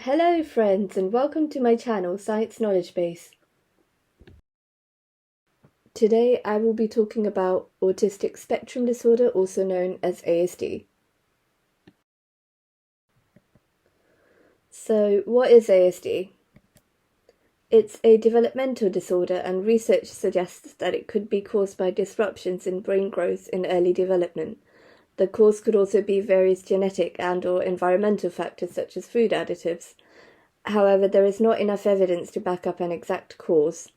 Hello friends and welcome to my channel Science Knowledge Base. Today I will be talking about autistic spectrum disorder, also known as ASD. So what is ASD? It's a developmental disorder and research suggests that it could be caused by disruptions in brain growth in early development. The cause could also be various genetic and/or environmental factors such as food additives. However, there is not enough evidence to back up an exact cause.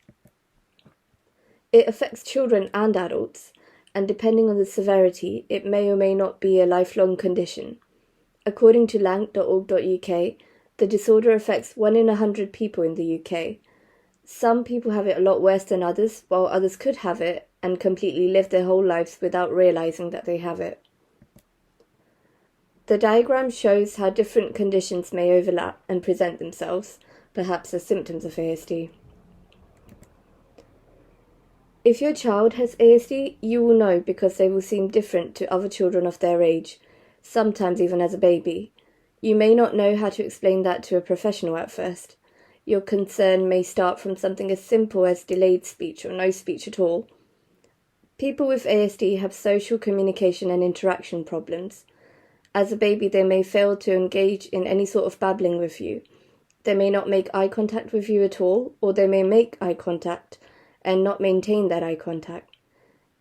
It affects children and adults, and depending on the severity, it may or may not be a lifelong condition. According to lang.org.uk, the disorder affects 1 in 100 people in the UK. Some people have it a lot worse than others, while others could have it and completely live their whole lives without realizing that they have it. The diagram shows how different conditions may overlap and present themselves, perhaps as symptoms of ASD. If your child has ASD, you will know because they will seem different to other children of their age, sometimes even as a baby. You may not know how to explain that to a professional at first. Your concern may start from something as simple as delayed speech or no speech at all. People with ASD have social communication and interaction problems. As a baby, they may fail to engage in any sort of babbling with you. They may not make eye contact with you at all, or they may make eye contact and not maintain that eye contact.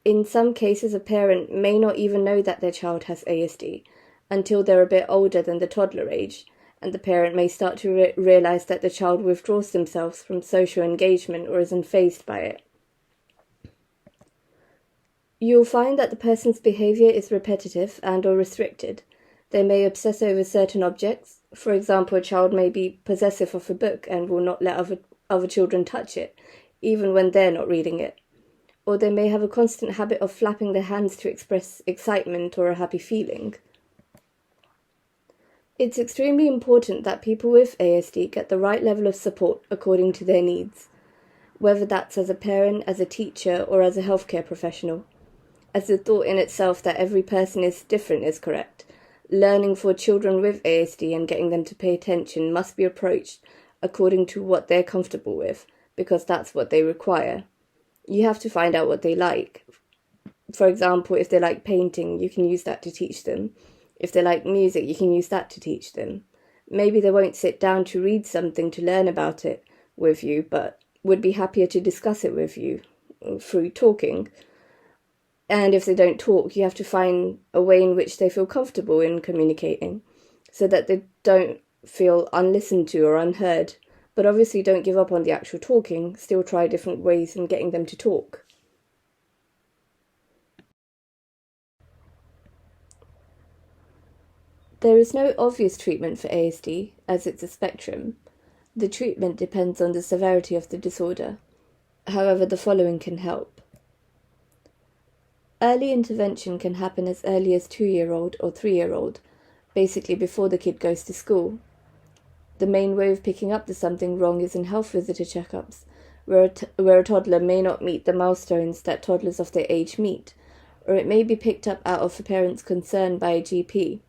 In some cases, a parent may not even know that their child has ASD until they're a bit older than the toddler age, and the parent may start to realize that the child withdraws themselves from social engagement or is unfazed by it. You'll find that the person's behavior is repetitive and/or restricted. They may obsess over certain objects. For example, a child may be possessive of a book and will not let other children touch it, even when they're not reading it. Or they may have a constant habit of flapping their hands to express excitement or a happy feeling. It's extremely important that people with ASD get the right level of support according to their needs, whether that's as a parent, as a teacher, or as a healthcare professional. As the thought in itself that every person is different is correct, learning for children with ASD and getting them to pay attention must be approached according to what they're comfortable with, because that's what they require. You have to find out what they like. For example, if they like painting, you can use that to teach them. If they like music, you can use that to teach them. Maybe they won't sit down to read something to learn about it with you, but would be happier to discuss it with you through talking. And if they don't talk, you have to find a way in which they feel comfortable in communicating so that they don't feel unlistened to or unheard. But obviously don't give up on the actual talking, still try different ways in getting them to talk. There is no obvious treatment for ASD, as it's a spectrum. The treatment depends on the severity of the disorder. However, the following can help. Early intervention can happen as early as 2-year-old or 3-year-old, basically before the kid goes to school. The main way of picking up that something wrong is in health visitor checkups, where a toddler may not meet the milestones that toddlers of their age meet, or it may be picked up out of a parent's concern by a GP.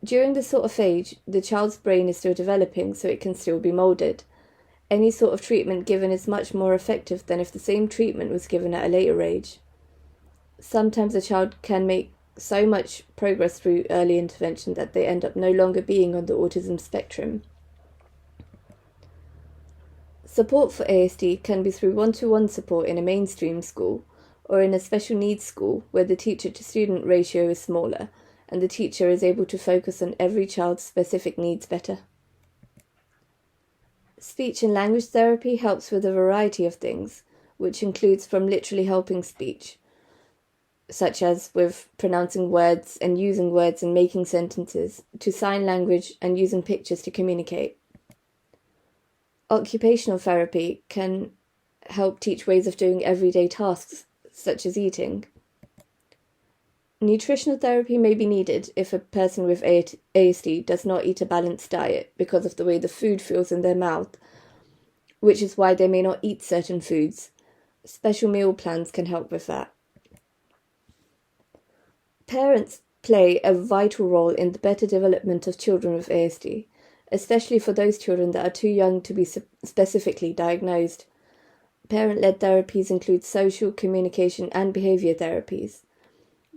During this sort of age, the child's brain is still developing, so it can still be moulded. Any sort of treatment given is much more effective than if the same treatment was given at a later age. Sometimes a child can make so much progress through early intervention that they end up no longer being on the autism spectrum. Support for ASD can be through one-to-one support in a mainstream school or in a special needs school where the teacher-to-student ratio is smaller and the teacher is able to focus on every child's specific needs better. Speech and language therapy helps with a variety of things, which includes from literally helping speech, such as with pronouncing words and using words and making sentences, to sign language and using pictures to communicate. Occupational therapy can help teach ways of doing everyday tasks, such as eating. Nutritional therapy may be needed if a person with ASD does not eat a balanced diet because of the way the food feels in their mouth, which is why they may not eat certain foods. Special meal plans can help with that. Parents play a vital role in the better development of children with ASD, especially for those children that are too young to be specifically diagnosed. Parent-led therapies include social, communication, and behaviour therapies.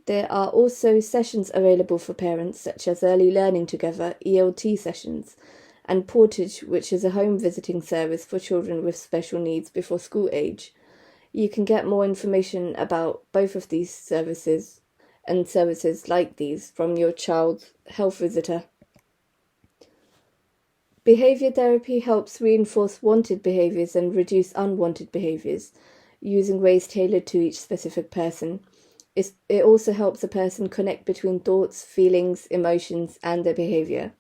There are also sessions available for parents, such as early learning together, ELT sessions, and Portage, which is a home visiting service for children with special needs before school age. You can get more information about both of these services and services like these from your child's health visitor. Behaviour therapy helps reinforce wanted behaviours and reduce unwanted behaviours, using ways tailored to each specific person. It also helps a person connect between thoughts, feelings, emotions, and their behaviour.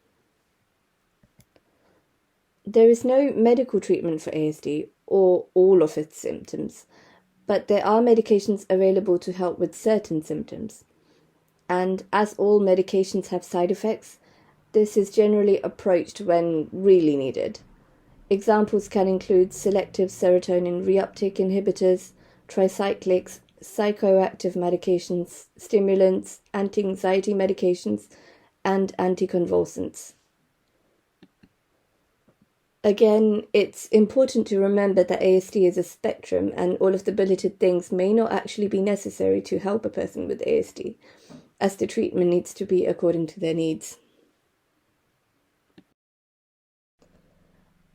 There is no medical treatment for ASD or all of its symptoms, but there are medications available to help with certain symptoms. And as all medications have side effects, this is generally approached when really needed. Examples can include selective serotonin reuptake inhibitors, tricyclics, psychoactive medications, stimulants, anti-anxiety medications, and anticonvulsants. Again, it's important to remember that ASD is a spectrum and all of the bulleted things may not actually be necessary to help a person with ASD, as the treatment needs to be according to their needs.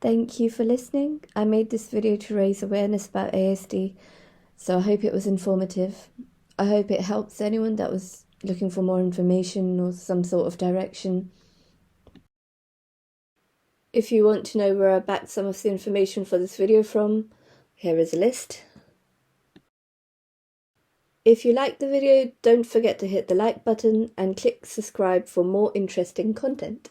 Thank you for listening. I made this video to raise awareness about ASD, so I hope it was informative. I hope it helps anyone that was looking for more information or some sort of direction. If you want to know where I backed some of the information for this video from, here is a list. If you liked the video, don't forget to hit the like button and click subscribe for more interesting content.